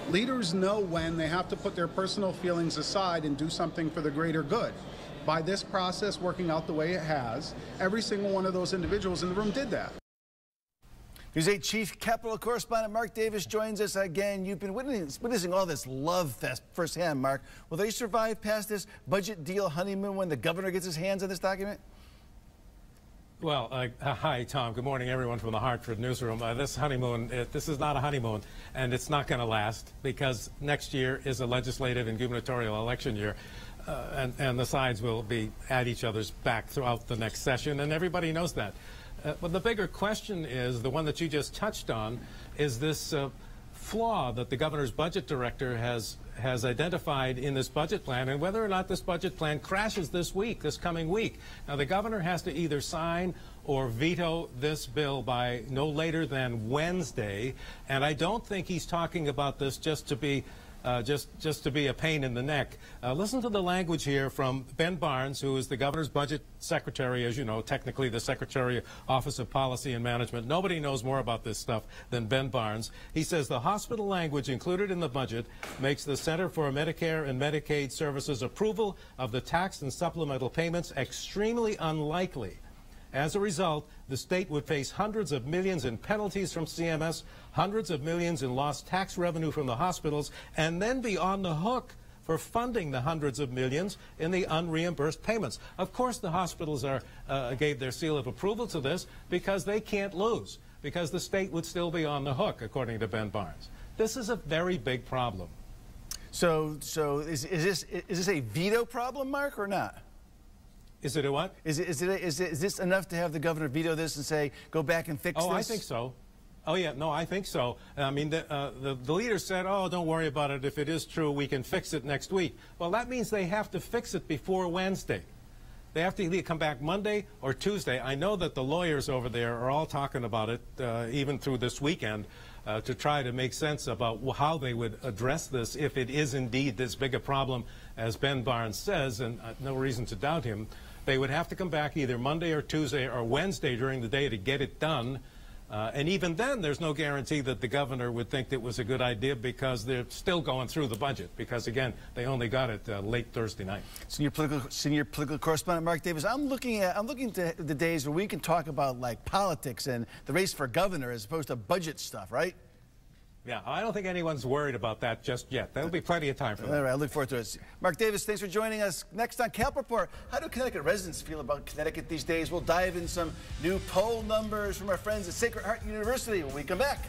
Leaders know when they have to put their personal feelings aside and do something for the greater good. By this process working out the way it has, every single one of those individuals in the room did that. News 8 Chief Capital Correspondent Mark Davis joins us again. You've been witnessing all this love fest firsthand, Mark. Will they survive past this budget deal honeymoon when the governor gets his hands on this document? Well, hi, Tom. Good morning, everyone from the Hartford newsroom. This honeymoon, this is not a honeymoon, and it's not going to last because next year is a legislative and gubernatorial election year, and the sides will be at each other's back throughout the next session, and everybody knows that. But the bigger question is, the one that you just touched on, is this flaw that the governor's budget director has identified in this budget plan, and whether or not this budget plan crashes this coming week. Now, the governor has to either sign or veto this bill by no later than Wednesday, and I don't think he's talking about this just to be a pain in the neck. Listen to the language here from Ben Barnes, who is the governor's budget secretary, as you know, technically the Secretary, Office of Policy and Management. Nobody knows more about this stuff than Ben Barnes. He says the hospital language included in the budget makes the Center for Medicare and Medicaid Services approval of the tax and supplemental payments extremely unlikely. As a result, the state would face hundreds of millions in penalties from CMS, hundreds of millions in lost tax revenue from the hospitals, and then be on the hook for funding the hundreds of millions in the unreimbursed payments. Of course, the hospitals gave their seal of approval to this because they can't lose, because the state would still be on the hook, according to Ben Barnes. This is a very big problem. So is this a veto problem, Mark, or not? Is it a what? Is this enough to have the governor veto this and say, go back and fix this? Oh, I think so. Oh, yeah, no, I think so. I mean, the leader said, oh, don't worry about it. If it is true, we can fix it next week. Well, that means they have to fix it before Wednesday. They have to either come back Monday or Tuesday. I know that the lawyers over there are all talking about it, even through this weekend, to try to make sense about how they would address this if it is indeed this big a problem, as Ben Barnes says, and no reason to doubt him. They would have to come back either Monday or Tuesday or Wednesday during the day to get it done. And even then, there's no guarantee that the governor would think it was a good idea because they're still going through the budget. Because, again, they only got it late Thursday night. Senior political correspondent Mark Davis. I'm looking to the days where we can talk about, like, politics and the race for governor as opposed to budget stuff, right? Yeah, I don't think anyone's worried about that just yet. There'll be plenty of time for that. All right, I look forward to it. Mark Davis, thanks for joining us. Next on Cap Report, how do Connecticut residents feel about Connecticut these days? We'll dive in some new poll numbers from our friends at Sacred Heart University when we come back.